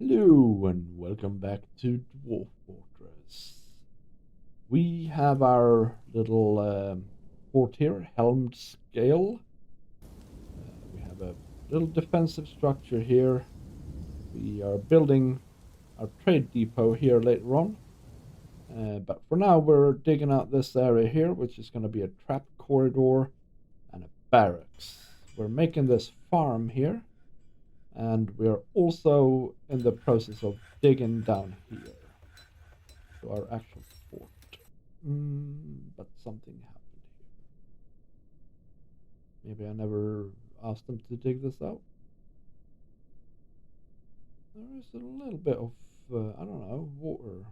Hello and welcome back to Dwarf Fortress. We have our little fort here, Helmed Scale. We have a little defensive structure here. We are building our trade depot here later on. But for now we're digging out this area here, which is going to be a trap corridor and a barracks. We're making this farm here. And we're also in the process of digging down here to our actual fort. But something happened here. Maybe I never asked them to dig this out. There is a little bit of, I don't know, water.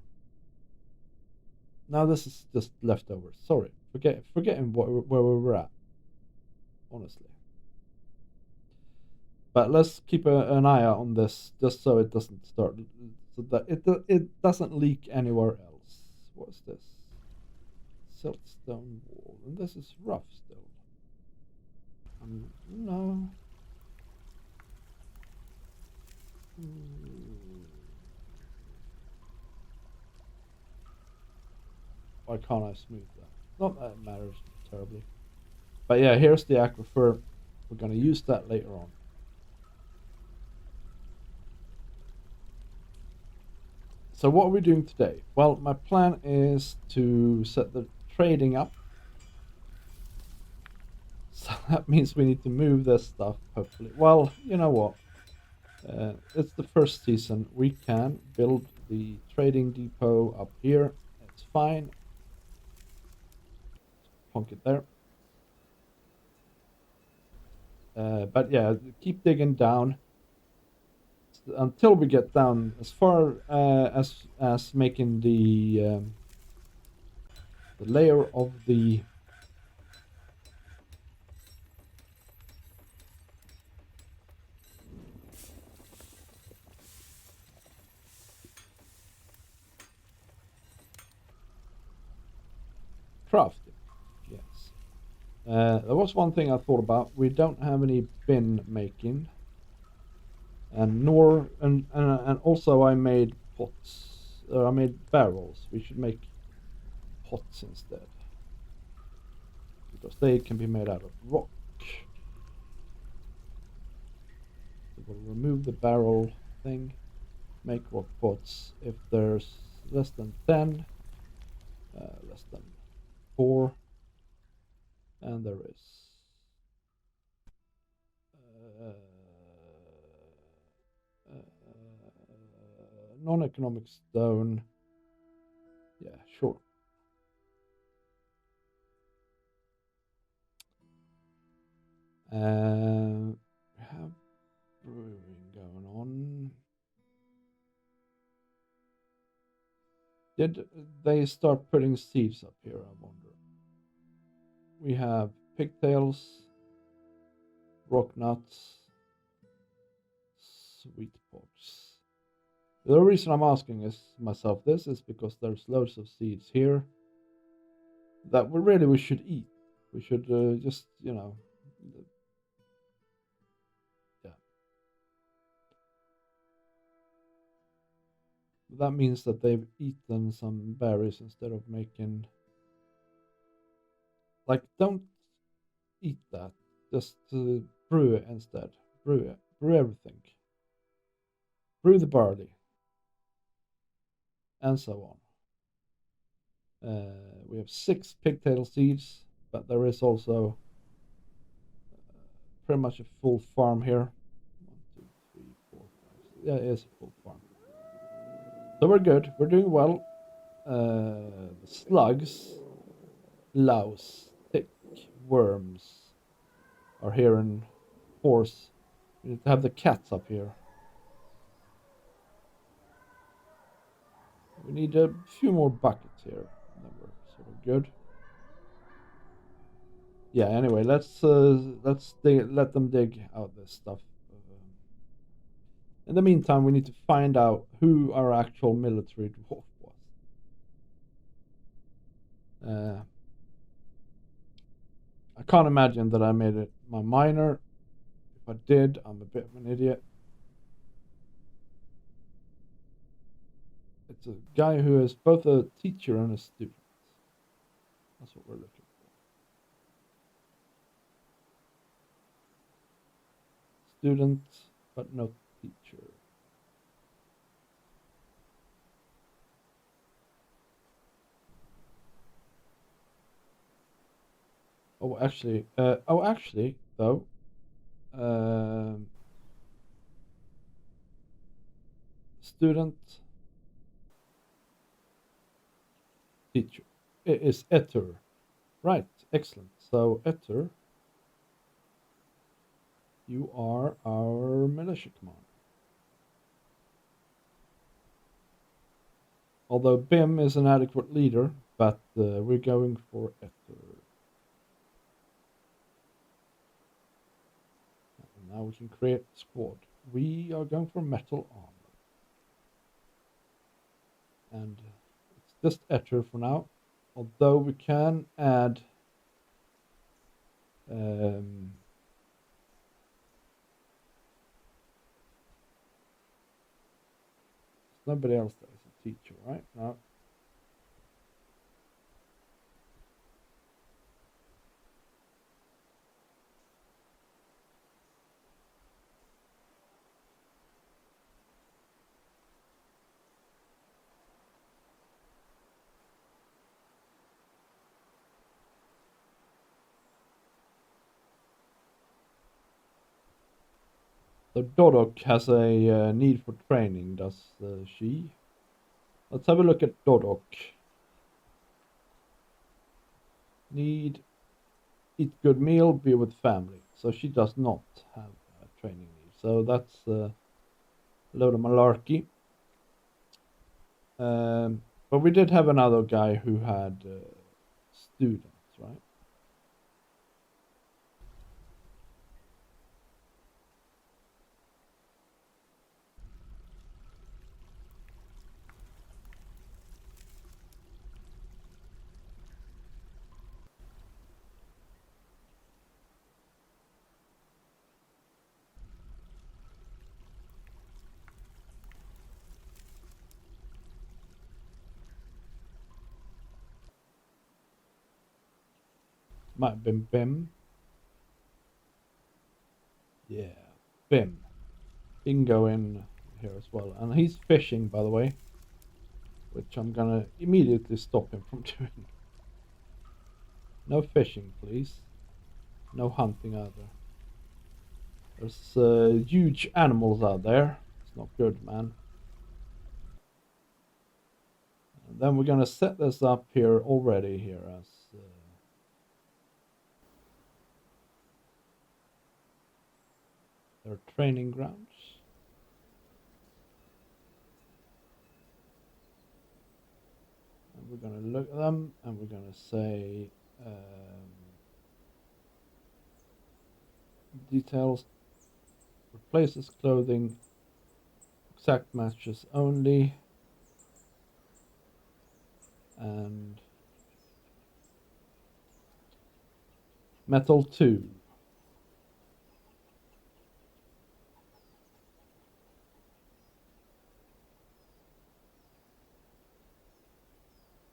Now this is just leftovers. Sorry, forgetting where we were at. Honestly. But let's keep an eye out on this, just so it doesn't start, so that it doesn't leak anywhere else. What's this? Siltstone wall, and this is rough still. No. Why can't I smooth that? Not that it matters terribly. But yeah, here's the aquifer. We're going to use that later on. So what are we doing today? Well, my plan is to set the trading up. So that means we need to move this stuff, hopefully. Well, you know what? It's the first season. We can build the trading depot up here. It's fine. Plonk it there. But yeah, keep digging down until we get down as far as making the layer of the crafting. Yes. There was one thing I thought about. We don't have any bin making. And also I made pots. I made barrels. We should make pots instead, because they can be made out of rock. We'll remove the barrel thing. Make rock pots. If there's less than 10, less than 4, and there is. Non-economic stone. Yeah, sure. We have brewing going on. Did they start putting seeds up here, I wonder? We have pigtails, rock nuts, sweet pots. The reason I'm asking myself this is because there's loads of seeds here that we should eat. We should just, yeah. That means that they've eaten some berries instead of making. Like, don't eat that. Just brew it instead. Brew it. Brew everything. Brew the barley. And so on. We have 6 pigtail seeds, but there is also pretty much a full farm here. 1, 2, 3, 4, 5. Yeah, it is a full farm. So we're good. We're doing well. The slugs, louse, thick worms are here in force. We need to have the cats up here. We need a few more buckets here, and then we're sort of good. Yeah. Anyway, let's let them dig out this stuff. In the meantime, we need to find out who our actual military dwarf was. I can't imagine that I made it my miner. If I did, I'm a bit of an idiot. a guy who is both a teacher and a student. That's what we're looking for. Student, but not teacher. Oh, actually, though, student, teacher. It is Etter. Right, excellent. So, Etter, you are our militia commander. Although Bim is an adequate leader, but we're going for Etter. And now we can create a squad. We are going for metal armor. And it's just Etter for now. Although we can add nobody else that is a teacher, right? No. So Dodok has a need for training, does she? Let's have a look at Dodok. Need, eat good meal, be with family. So she does not have a training need. So that's a load of malarkey. But we did have another guy who had students, right? Might have been Bim. Yeah, Bim. He can go in here as well. And he's fishing, by the way. Which I'm gonna immediately stop him from doing. No fishing, please. No hunting either. There's huge animals out there. It's not good, man. And then we're gonna set this up here already here as their training grounds. And we're gonna look at them and we're gonna say details, replaces clothing, exact matches only, and metal 2.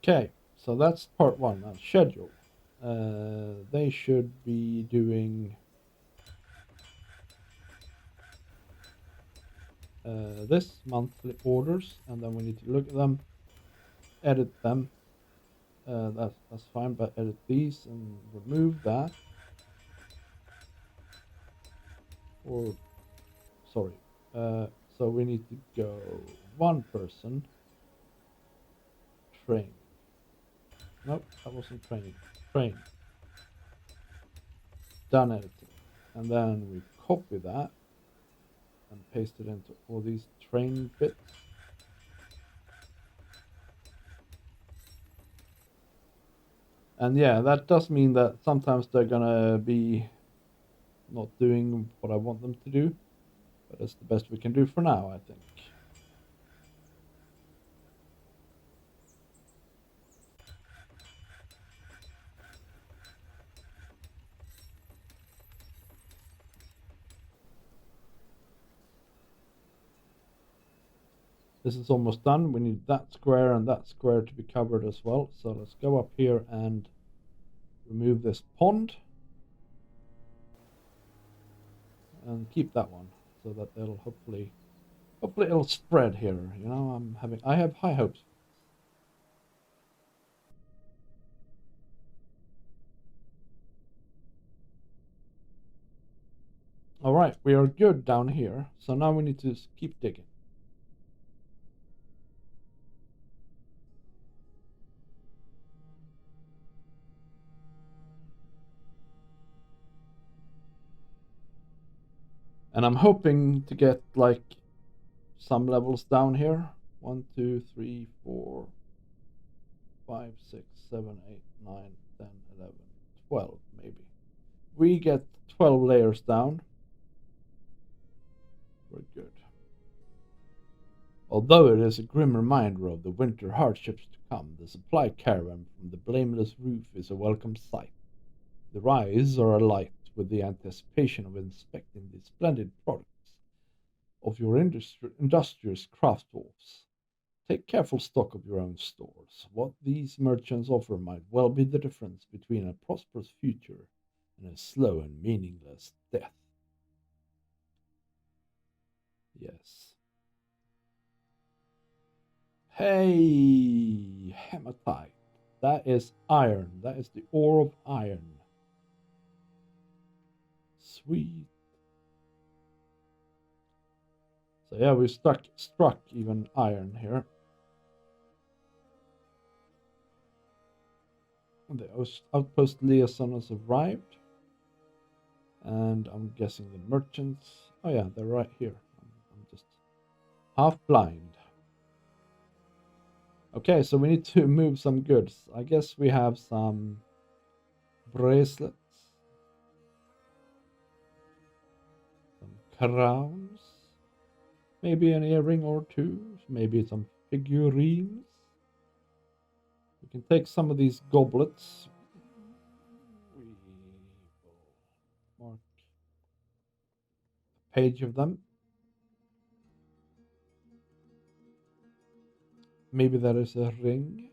Okay, so that's part 1. Now, schedule. They should be doing this monthly orders, and then we need to look at them, edit them. That's fine, but edit these and remove that. Or sorry. So we need to go 1 person. Train. Nope, that wasn't training. Train. Done editing. And then we copy that and paste it into all these train bits. And yeah, that does mean that sometimes they're gonna be not doing what I want them to do, but it's the best we can do for now, I think. This is almost done. We need that square and that square to be covered as well. So let's go up here and remove this pond. And keep that one so that it'll hopefully it'll spread here. You know, I have high hopes. All right, we are good down here. So now we need to keep digging. And I'm hoping to get like some levels down here. 1, 2, 3, 4, 5, 6, 7, 8, 9, 10, 11, 12 maybe. We get 12 layers down. We're good. Although it is a grim reminder of the winter hardships to come, the supply caravan from the blameless roof is a welcome sight. Their eyes are alight with the anticipation of inspecting the splendid products of your industrious craft dwarfs. Take careful stock of your own stores. What these merchants offer might well be the difference between a prosperous future and a slow and meaningless death. Yes. Hey, hematite. That is iron. That is the ore of iron. Sweet. So yeah, we struck even iron here. The outpost liaison has arrived. And I'm guessing the merchants. Oh yeah, they're right here. I'm just half blind. Okay, so we need to move some goods. I guess we have some bracelets, some crowns, maybe an earring or two, maybe some figurines. We can take some of these goblets. We will mark a page of them. Maybe that is a ring.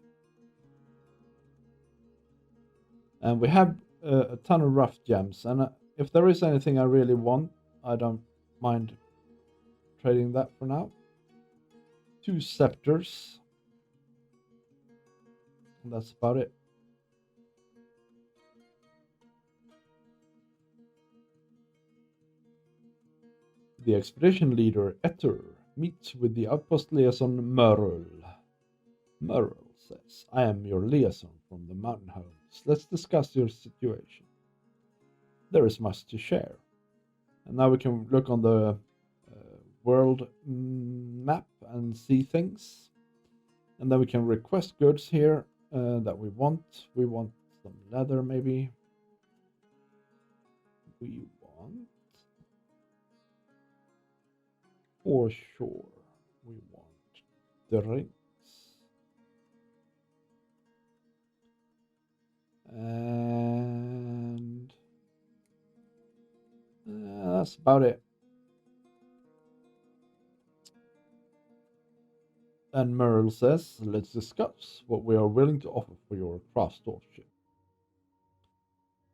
And we have a ton of rough gems. And if there is anything I really want, I don't mind trading that for now. 2 scepters. And that's about it. The expedition leader, Etter, meets with the outpost liaison Merle. Merle says, I am your liaison from the mountain homes. Let's discuss your situation. There is much to share. And now we can look on the world map and see things. And then we can request goods here that we want. We want some leather maybe. We want, for sure, we want the rings. And that's about it. And Merle says, let's discuss what we are willing to offer for your craft stewardship.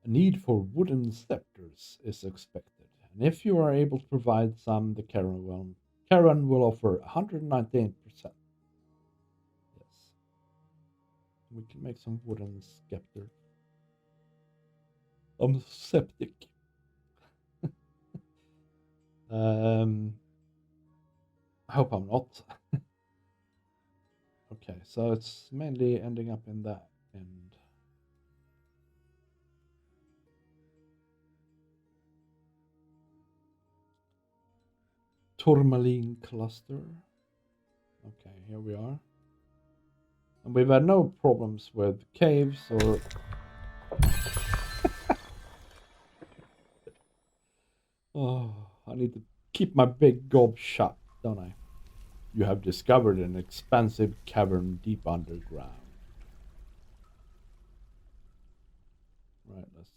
A need for wooden scepters is expected, and if you are able to provide some, the caravan will offer 198%. Yes. We can make some wooden scepter. I'm septic. I hope I'm not. Okay, so it's mainly ending up in that end. Tourmaline cluster. Okay, here we are. And we've had no problems with caves or... Oh, I need to keep my big gob shut, don't I? You have discovered an expansive cavern deep underground. Right, let's...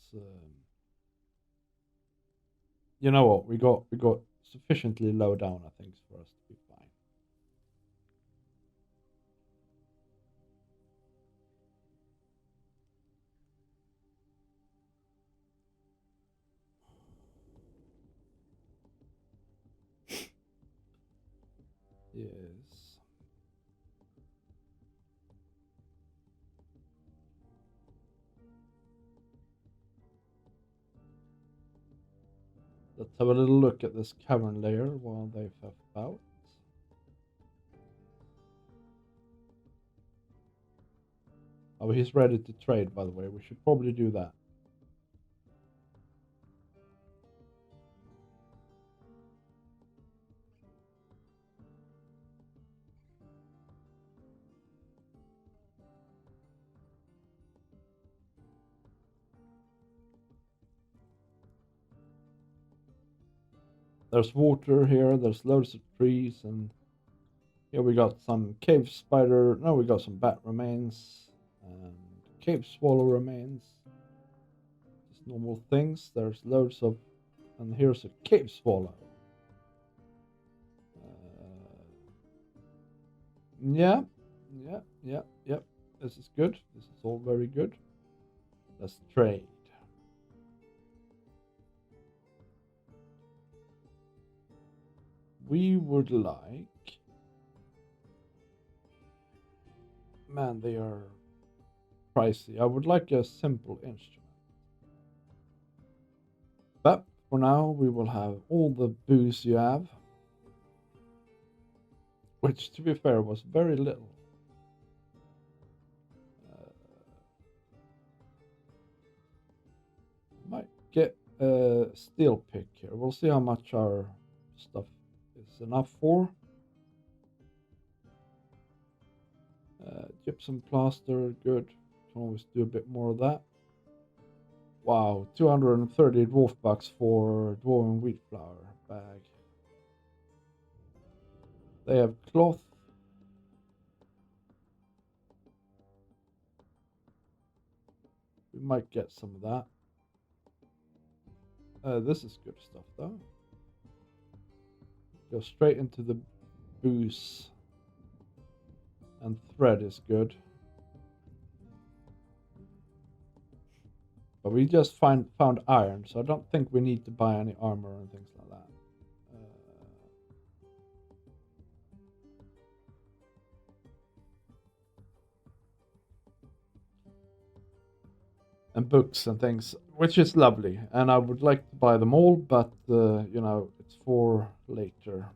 You know what? We got sufficiently low down, I think, for us to be fine. Yes. Let's have a little look at this cavern layer while they faff about. Oh, he's ready to trade, by the way. We should probably do that. There's water here, there's loads of trees, and here we got some cave spider. No, we got some bat remains and cave swallow remains. Just normal things. There's loads of, and here's a cave swallow. Yeah, yeah. This is good. This is all very good. Let's trade. We would like. Man, they are pricey. I would like a simple instrument. But for now, we will have all the booze you have. Which, to be fair, was very little. Might get a steel pick here. We'll see how much our stuff is enough for. Gypsum plaster, good. Can always do a bit more of that. Wow, 230 dwarf bucks for dwarven wheat flour bag. They have cloth. We might get some of that. This is good stuff though. Go straight into the booze. And thread is good. But we just found iron, so I don't think we need to buy any armor and things like that. And books and things, which is lovely. And I would like to buy them all, but you know, it's for later.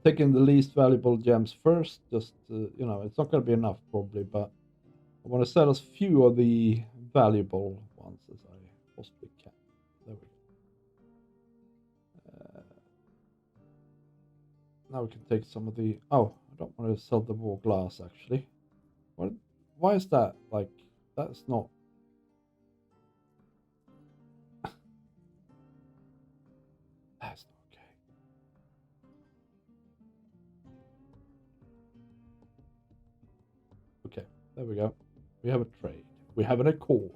Taking the least valuable gems first, just you know, it's not going to be enough probably, but I want to sell as few of the valuable ones as I possibly can. There we go. Now we can take some of the. Oh, I don't want to sell the raw glass actually. What? Why is that? Like, that's not. That's not okay. Okay, there we go. We have a trade. We have an accord.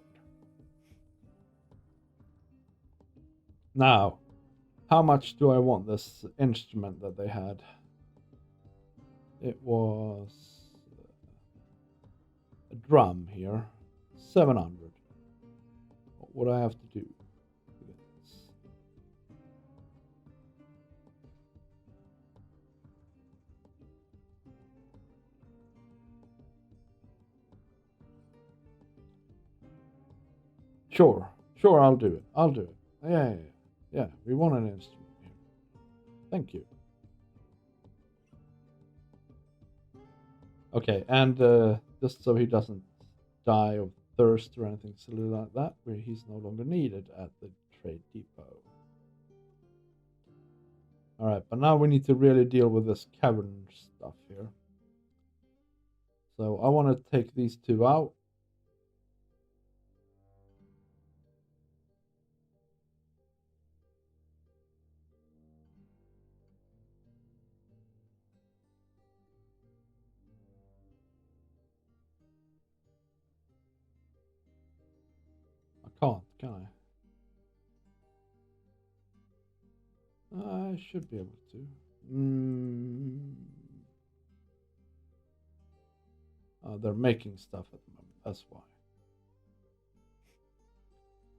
Now, how much do I want this instrument that they had? It was a drum here, 700. What would I have to do with this? Sure, I'll do it. Yeah. We want an instrument here. Thank you. Okay, and just so he doesn't die of thirst or anything silly like that, where he's no longer needed at the trade depot. Alright, but now we need to really deal with this cavern stuff here. So I want to take these two out. I can't, can I? I should be able to. They're making stuff at the moment, that's why.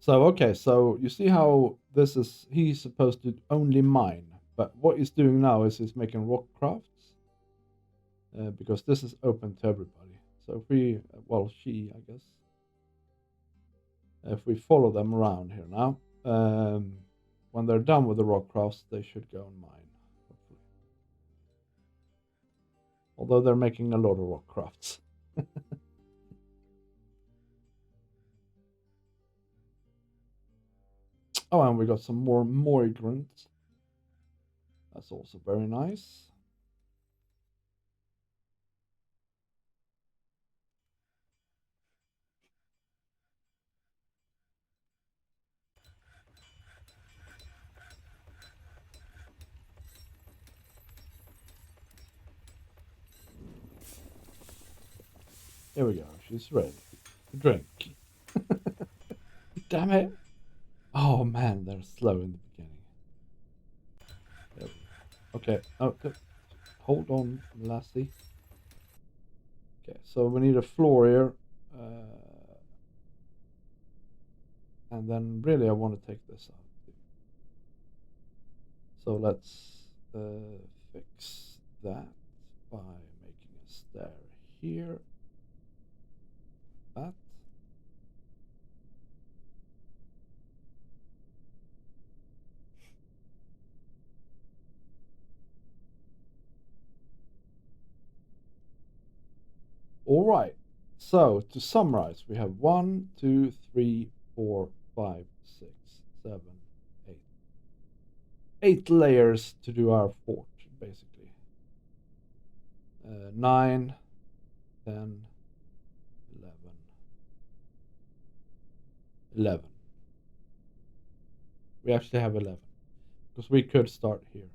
So, okay, so you see how this is, he's supposed to only mine, but what he's doing now is he's making rock crafts, because this is open to everybody. So if we, well, she, I guess, if we follow them around here now, when they're done with the rock crafts, they should go and mine, hopefully. Although they're making a lot of rock crafts. Oh, and we got some more migrants. That's also very nice. Here we go. She's ready to drink. Damn it. Oh man, they're slow in the beginning. There we go. Okay. Okay. Hold on, lassie. Okay, so we need a floor here. And then really I want to take this out too. So let's fix that by making a stair here. That. All right. So to summarize, we have 1, 2, 3, 4, 5, 6, 7, 8. 8 layers to do our fort, basically. 9, 10, 11. 11. We actually have 11. Because we could start here.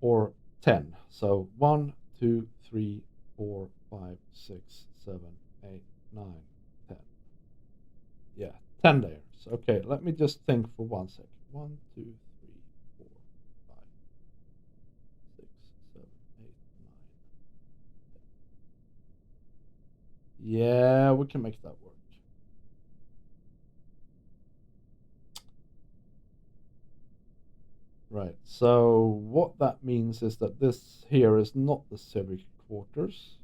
Or 10. So 1, 2, 3, 4, 5, 6, 7, 8, 9, 10. Yeah, 10 layers. Okay, let me just think for 1 second. 1, 2, 3, 4, 5, 6, 7, 8, 9, 10. Yeah, we can make that work. Right, so what that means is that this here is not the civic quarters.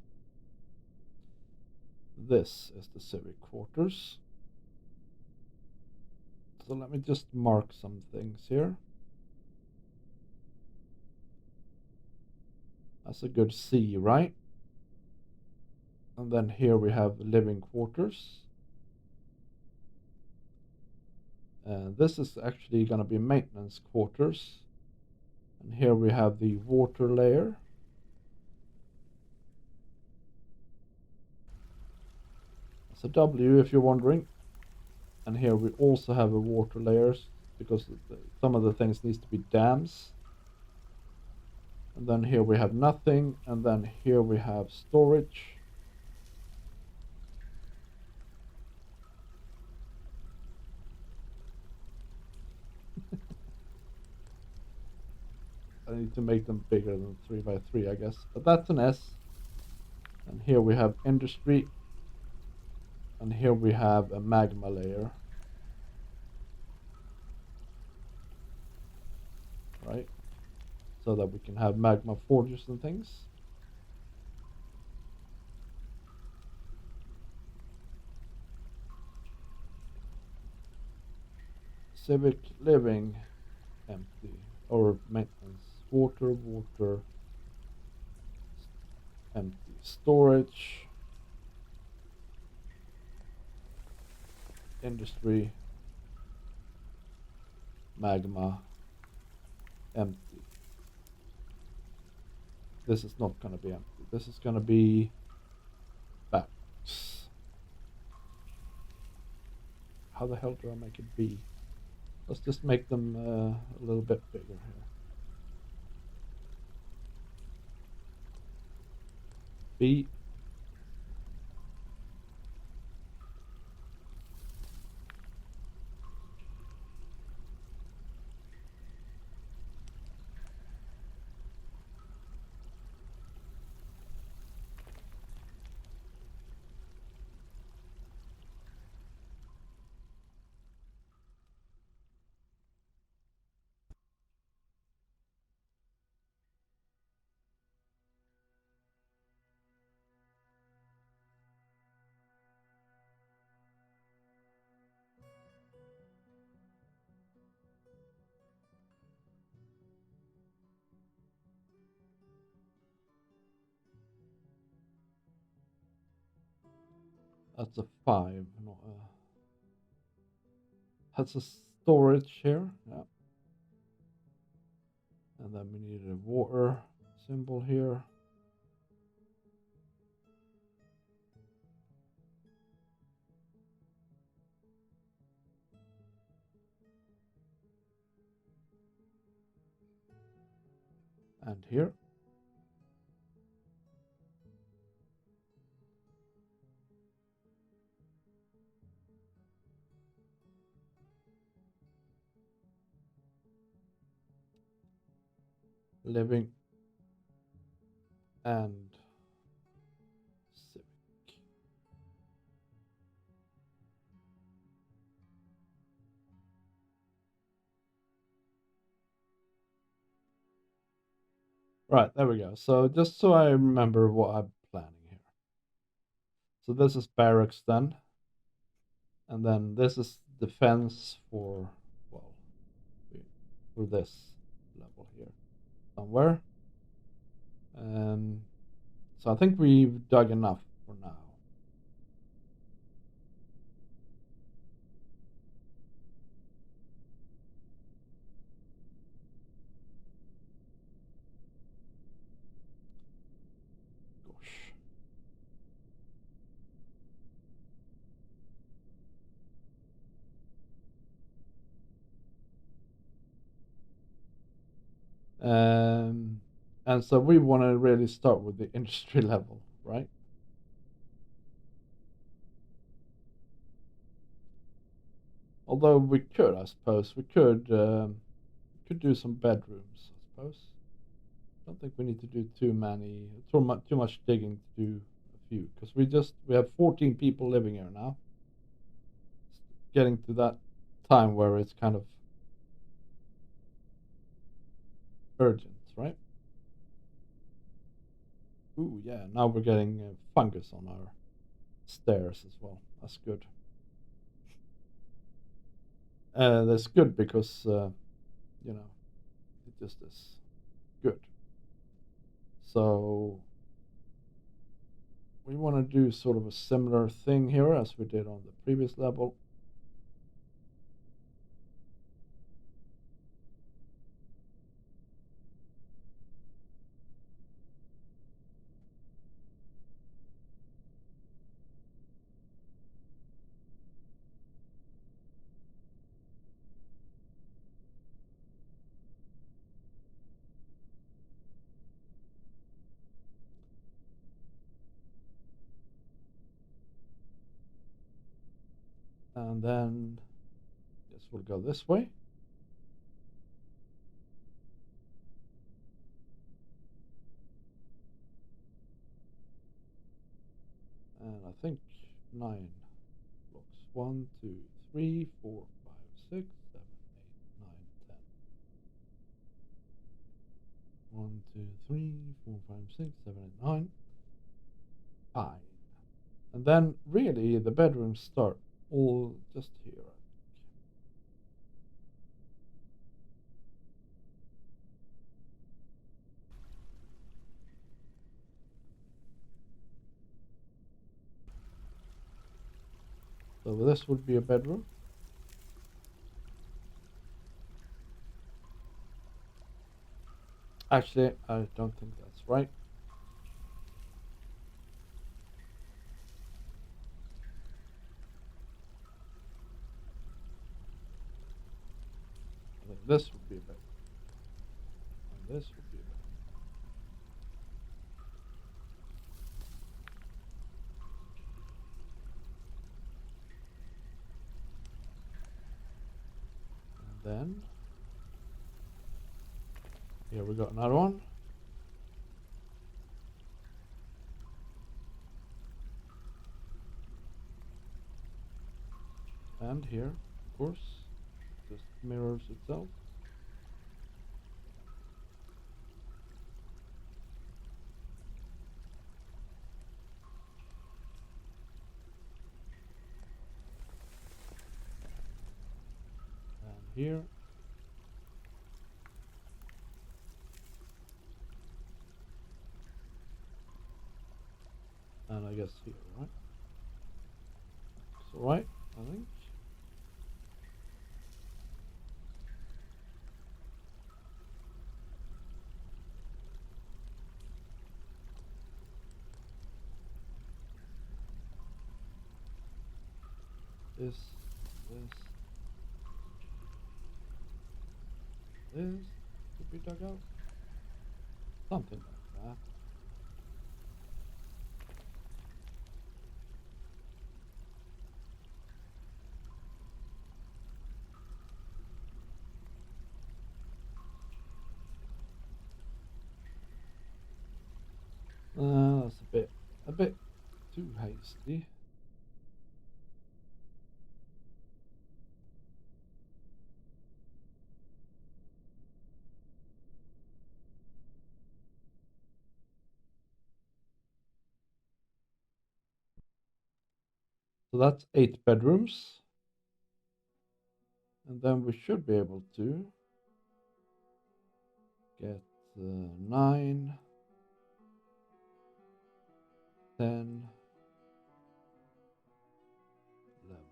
This is the civic quarters. So let me just mark some things here. That's a good C, right? And then here we have living quarters. This is actually going to be maintenance quarters. And here we have the water layer. That's a W if you're wondering. And here we also have a water layers because some of the things needs to be dams. And then here we have nothing. And then here we have storage. I need to make them bigger than 3 by 3, I guess. But that's an S. And here we have industry. And here we have a magma layer. Right? So that we can have magma forges and things. Civic living, empty. Or maintenance. Water, empty. Storage. Industry. Magma. Empty. This is not going to be empty. This is going to be backs. How the hell do I make it B? Let's just make them a little bit bigger here. B. That's a 5, not a... That's a storage here, yeah. And then we need a water symbol here. And here. Living and civic. Right, there we go. So just so I remember what I'm planning here. So this is barracks then. And then this is defense for, well, for this level here somewhere. So I think we've dug enough for now. Gosh. And so we want to really start with the industry level, right? Although we could, I suppose, we could do some bedrooms, I suppose. Don't think we need to do too much digging to do a few, because we have 14 people living here now. It's getting to that time where it's kind of urgent, right? Ooh, yeah, now we're getting fungus on our stairs as well. That's good. That's good because, you know, it just is good. So we want to do sort of a similar thing here as we did on the previous level. And then this will go this way. And I think 9 blocks. 1, 2, 3, 4, 5, 6, 7, 8, 9, 10. 1, 2, 3, 4, 5, 6, 7, 8, 9. Fine. And then really the bedrooms start all just here. So this would be a bedroom. Actually, I don't think that's right. I think this would be a bedroom. And this would be a bedroom. And then here we got another one. And here, of course, just mirrors itself. And here. And I guess here, right? alright, I think. This could be dug out. Something like that. That's a bit too hasty. So that's 8 bedrooms. And then we should be able to get 9, 10, 11,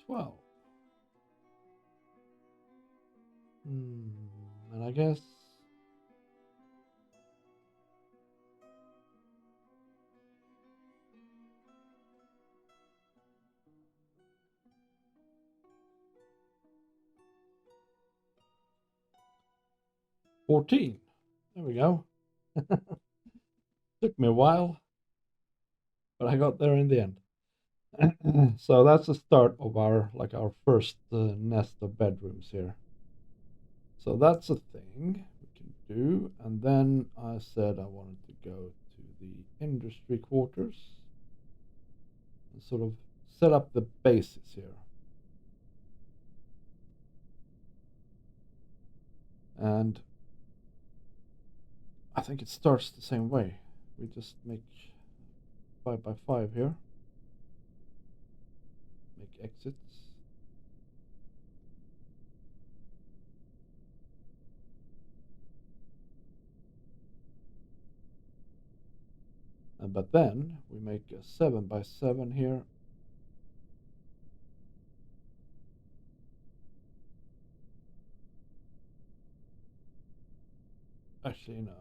12. And I guess 14. There we go. Took me a while, but I got there in the end. So that's the start of our first nest of bedrooms here. So that's a thing we can do. And then I said I wanted to go to the industry quarters and sort of set up the bases here. And I think it starts the same way. We just make 5 by 5 here. Make exits. But then we make a 7 by 7 here. Actually, no.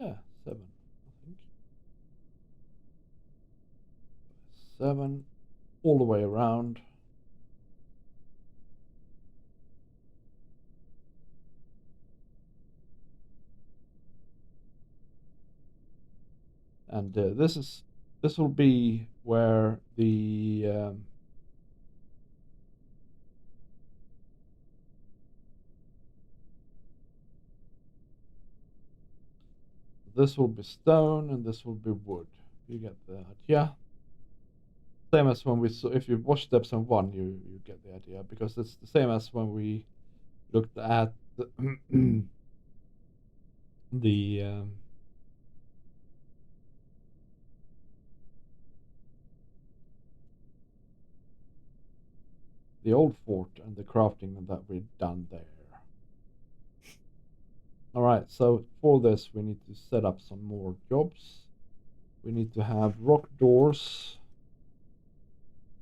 Yeah, 7, I think. 7 all the way around. And this will be where the this will be stone and this will be wood. You get the idea. Same as when we saw, if you watched episode 1, you get the idea, because it's the same as when we looked at the old fort and the crafting that we've done there. Alright, so for this we need to set up some more jobs. We need to have rock doors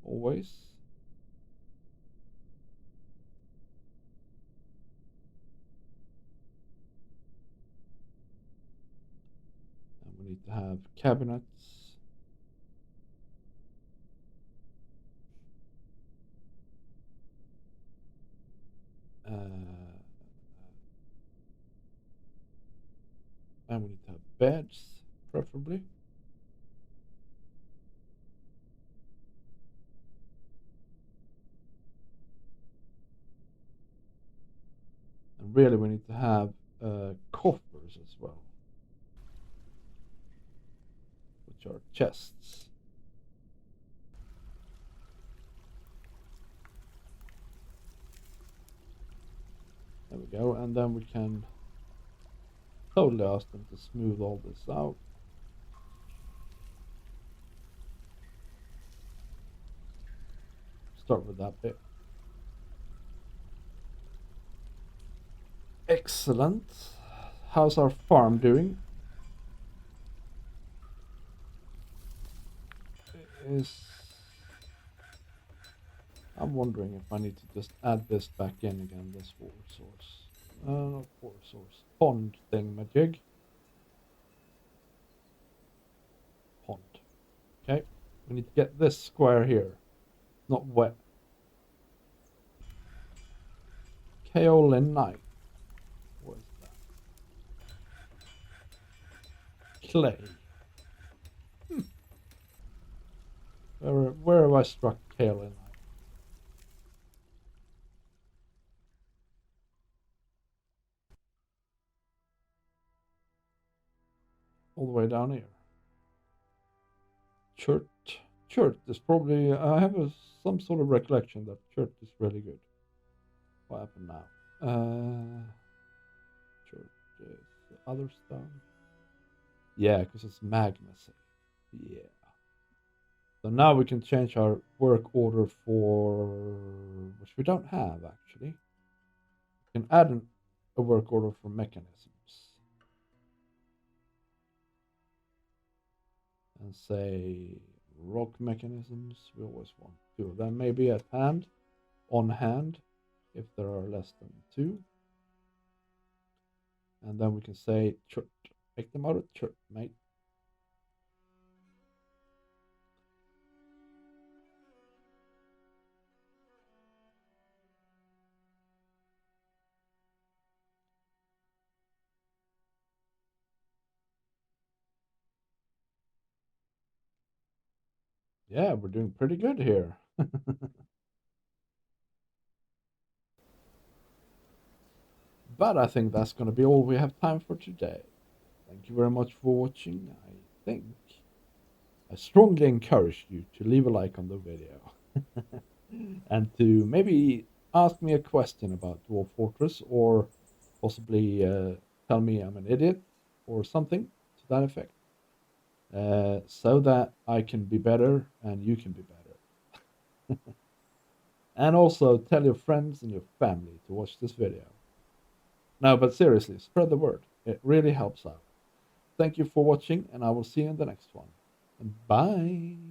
always. And we need to have cabinets. And we need to have beds, preferably. And really we need to have coffers as well, which are chests. There we go, and then we can totally ask them to smooth all this out. start with that bit. Excellent. How's our farm doing? I'm wondering if I need to just add this back in again, this water source. Not water source. Pond thingamajig. Pond. Okay. We need to get this square here. Not wet. Kaolinite. What is that? Clay. Where have I struck kaolinite? All the way down here. Chert. Chert is probably... I have some sort of recollection that chert is really good. What happened now? Chert is the other stone. Yeah, because it's magma. Yeah. So now we can change our work order for... which we don't have, actually. We can add a work order for mechanisms. And say rock mechanisms. We always want 2 of them. Maybe at hand. On hand. If there are less than 2. And then we can say chert. Make them out of chert, mate. Yeah, we're doing pretty good here. But I think that's going to be all we have time for today. Thank you very much for watching. I strongly encourage you to leave a like on the video. And to maybe ask me a question about Dwarf Fortress, or possibly tell me I'm an idiot or something to that effect. So that I can be better and you can be better. And also tell your friends and your family to watch this video. No, but seriously, spread the word. It really helps out. Thank you for watching, and I will see you in the next one. And bye!